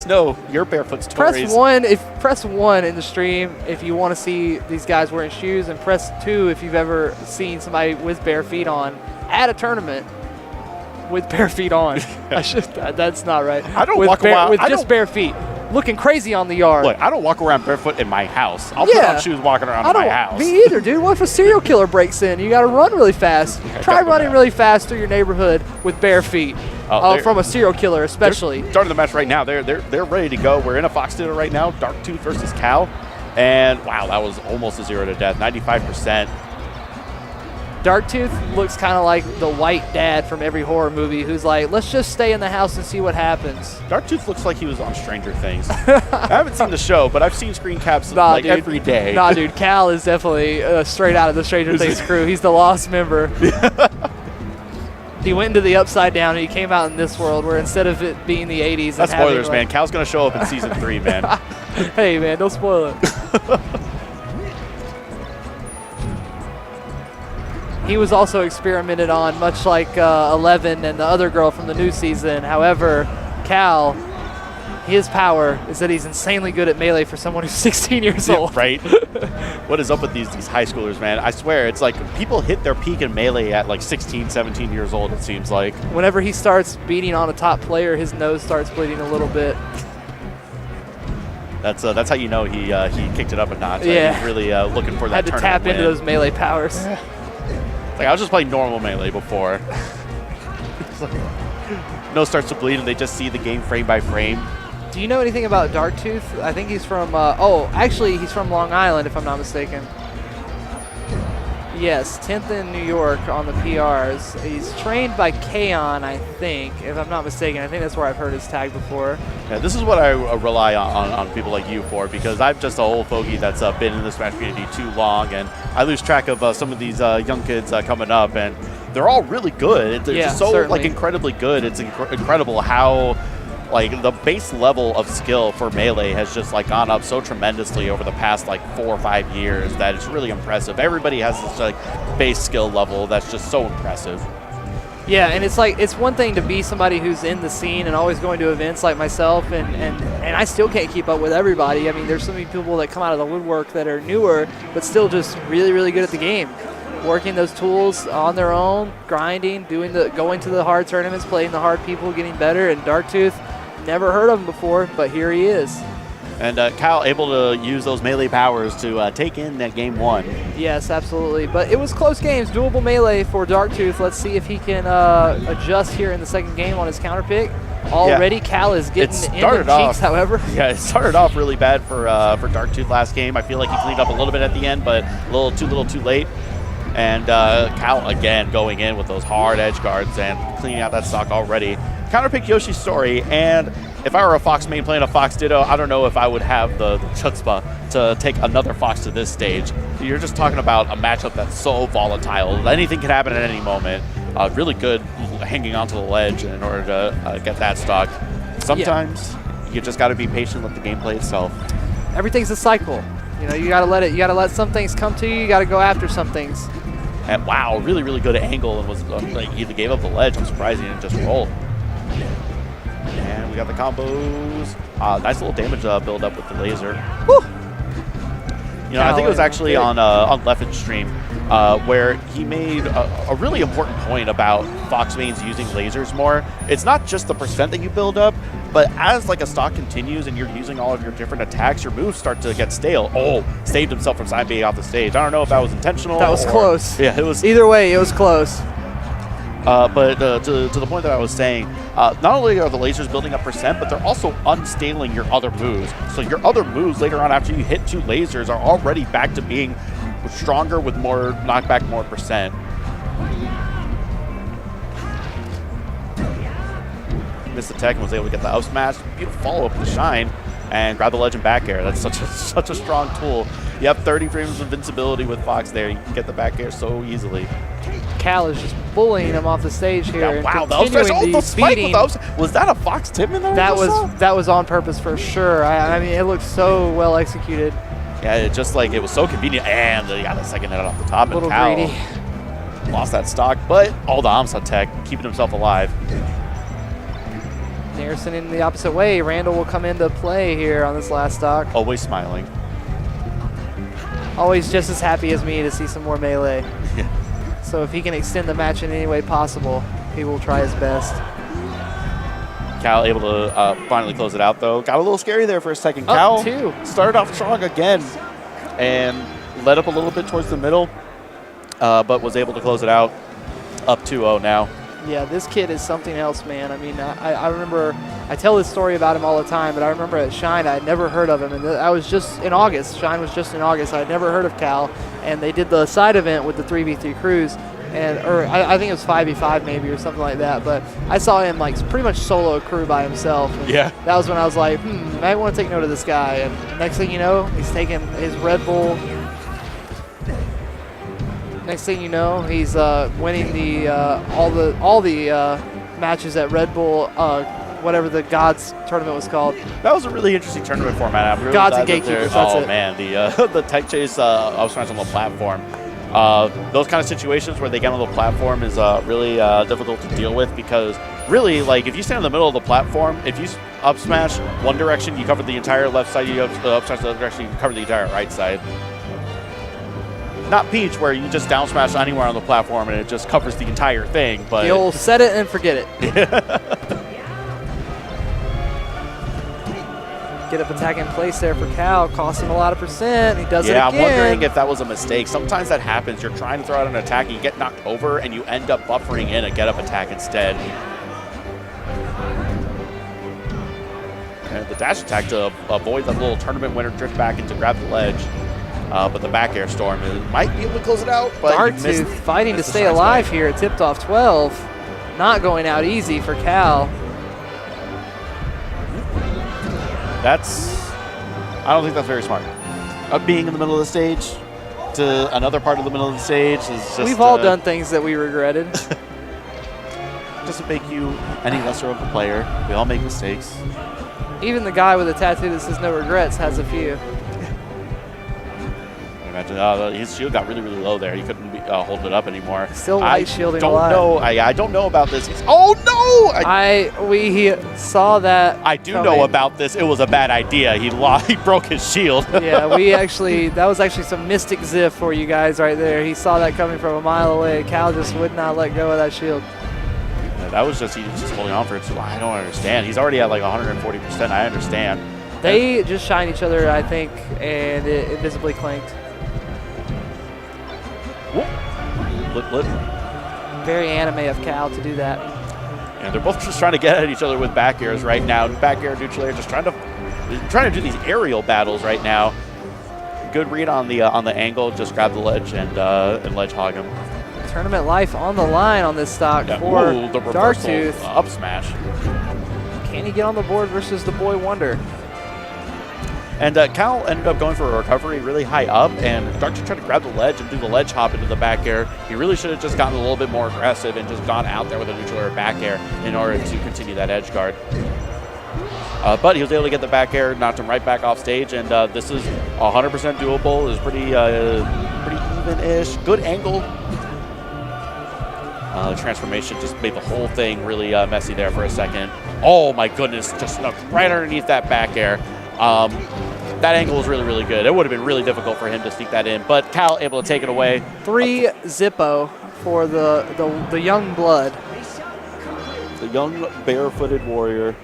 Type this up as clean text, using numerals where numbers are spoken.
know your barefoot stories. Press 1 in the stream if you want to see these guys wearing shoes, and press 2 if you've ever seen somebody with bare feet on at a tournament with bare feet on. That's not right. I don't walk around with just bare feet, looking crazy on the yard. Look, I don't walk around barefoot in my house. I'll put on shoes walking around in my house. Me either, dude. What if a serial killer breaks in? You got to run really fast. Try running really fast through your neighborhood with bare feet. From a serial killer, especially. Starting the match right now. They're ready to go. We're in a Fox Ditto right now. Darktooth versus Cal. And wow, that was almost a 0 to death. 95%. Darktooth looks kind of like the white dad from every horror movie who's like, let's just stay in the house and see what happens. Darktooth looks like he was on Stranger Things. I haven't seen the show, but I've seen screen caps every day. Nah, dude, Cal is definitely straight out of the Stranger Things crew. He's the lost member. He went into the Upside Down and he came out in this world where instead of it being the 80s. That's spoilers, man. Cal's going to show up in season 3, man. Hey, man, don't spoil it. He was also experimented on, much like 11 and the other girl from the new season. However, Cal, his power is that he's insanely good at melee for someone who's 16 years old. Right? What is up with these high schoolers, man? I swear, it's like people hit their peak in melee at like 16, 17 years old, it seems like. Whenever he starts beating on a top player, his nose starts bleeding a little bit. That's how you know he kicked it up a notch. Yeah. He's really looking for that Had to tap into those melee powers. Like, I was just playing normal melee before. Nose starts to bleed, and they just see the game frame by frame. Do you know anything about Darktooth? I think he's from, actually, he's from Long Island, if I'm not mistaken. Yes, 10th in New York on the PRs. He's trained by Kaon, I think, if I'm not mistaken. I think that's where I've heard his tag before. Yeah, this is what I rely on people like you for, because I'm just a old fogey that's been in the Smash community too long, and I lose track of some of these young kids coming up, and they're all really good. They're just so like incredibly good. It's incredible how like the base level of skill for melee has just like gone up so tremendously over the past like 4 or 5 years that it's really impressive. Everybody has this like base skill level that's just so impressive. Yeah, and it's like, it's one thing to be somebody who's in the scene and always going to events like myself, and I still can't keep up with everybody. I mean, there's so many people that come out of the woodwork that are newer, but still just really, really good at the game. Working those tools on their own, grinding, going to the hard tournaments, playing the hard people, getting better, and Darktooth, never heard of him before, but here he is. And Cal able to use those melee powers to take in that game 1. Yes, absolutely. But it was close games, doable melee for Darktooth. Let's see if he can adjust here in the second game on his counter pick. Already, Cal is getting in the cheeks, however. Yeah, it started off really bad for Darktooth last game. I feel like he cleaned up a little bit at the end, but a little too late. And Cal, again, going in with those hard edge guards and cleaning out that stock already. Counterpick Yoshi's story, and if I were a Fox main playing a Fox Ditto, I don't know if I would have the chutzpah to take another Fox to this stage. You're just talking about a matchup that's so volatile. Anything can happen at any moment. Really good hanging onto the ledge in order to get that stock. Sometimes you just got to be patient with the gameplay itself. Everything's a cycle. You know, you got to let some things come to you. You got to go after some things. And wow, really, really good angle, and was like he gave up the ledge. I'm surprised he didn't just roll. And we got the combos. Nice little damage build up with the laser. Woo! You know, I think it was actually on Leffen's stream where he made a really important point about Fox mains using lasers more. It's not just the percent that you build up, but as like a stock continues and you're using all of your different attacks, your moves start to get stale. Oh, saved himself from side B off the stage. I don't know if that was intentional. That was close. Yeah, it was. Either way, it was close. But to the point that I was saying, not only are the lasers building up percent, but they're also unstaling your other moves. So your other moves later on after you hit 2 lasers are already back to being stronger with more knockback, more percent. Missed the tech and was able to get the up smash. Beautiful follow-up with the shine and grab the legend back air. That's such a strong tool. You have 30 frames of invincibility with Fox there. You can get the back air so easily. Cal is just bullying him off the stage here. Yeah, wow, the spike with the was that a Fox Timon? That was on purpose for sure. I mean, it looked so well executed. Yeah, it was so convenient, and they got a second hit off the top. A little and Cal greedy. Lost that stock, but all the Amsa tech, keeping himself alive. There Harrison in the opposite way. Randall will come into play here on this last stock. Always smiling. Always just as happy as me to see some more melee. Yeah. So if he can extend the match in any way possible, he will try his best. Cal able to finally close it out, though. Got a little scary there for a second. Cal started off strong again and led up a little bit towards the middle, but was able to close it out. Up 2-0 now. Yeah, this kid is something else, man. I mean, I remember, I tell this story about him all the time, but I remember at Shine, I had never heard of him. And I was just in August. Shine was just in August. I had never heard of Cal. And they did the side event with the 3v3 crews. Or I think it was 5v5 maybe or something like that. But I saw him like pretty much solo crew by himself. And yeah. That was when I was like, I want to take note of this guy. And next thing you know, he's taking his Red Bull. Next thing you know, he's winning the all the matches at Red Bull, whatever the Gods tournament was called. That was a really interesting tournament format. I'm really Gods glad and Gatekeepers. That's it. Man, the tech chase up smash on the platform. Those kind of situations where they get on the platform is really difficult to deal with because really, like if you stand in the middle of the platform, if you up smash one direction, you cover the entire left side. You up smash the other direction, you cover the entire right side. Not Peach, where you just down smash anywhere on the platform and it just covers the entire thing. But the old set it and forget it. Get up attack in place there for Cal, cost him a lot of percent. He does it again. Yeah, I'm wondering if that was a mistake. Sometimes that happens. You're trying to throw out an attack, and you get knocked over, and you end up buffering in a get up attack instead. And the dash attack to avoid that little tournament winner drift back and to grab the ledge. But the back air storm might be able to close it out. But Darktooth fighting to stay alive here at tipped off 12. Not going out easy for Cal. I don't think that's very smart. Being in the middle of the stage to another part of the middle of the stage is just... We've all done things that we regretted. Doesn't make you any lesser of a player. We all make mistakes. Even the guy with a tattoo that says no regrets has a few. Imagine his shield got really, really low there. He couldn't hold it up anymore. Still light shielding a lot. I don't know about this. Oh no! We saw that. I do know about this. It was a bad idea. He broke his shield. Yeah, that was actually some mystic ziff for you guys right there. He saw that coming from a mile away. Cal just would not let go of that shield. Yeah, that was he was just holding on for it too long. I don't understand. He's already at like 140%. I understand. They just shine each other, I think, and it visibly clanked. Lip. Very anime of Cal to do that. And they're both just trying to get at each other with back airs right now. Back air, neutral air, just trying to do these aerial battles right now. Good read on the angle. Just grab the ledge and ledge hog him. Tournament life on the line on this stock for the Darktooth. Up smash. Can he get on the board versus the Boy Wonder? And Cal ended up going for a recovery really high up, and Darktooth tried to grab the ledge and do the ledge hop into the back air. He really should have just gotten a little bit more aggressive and just gone out there with a neutral air back air in order to continue that edge guard. But he was able to get the back air, knocked him right back off stage, and this is 100% doable. It was pretty even-ish. Good angle. Transformation just made the whole thing really messy there for a second. Oh my goodness, just snuck right underneath that back air. That angle was really, really good. It would have been really difficult for him to sneak that in, but Cal able to take it away. 3 Zippo for the young blood. The young barefooted warrior.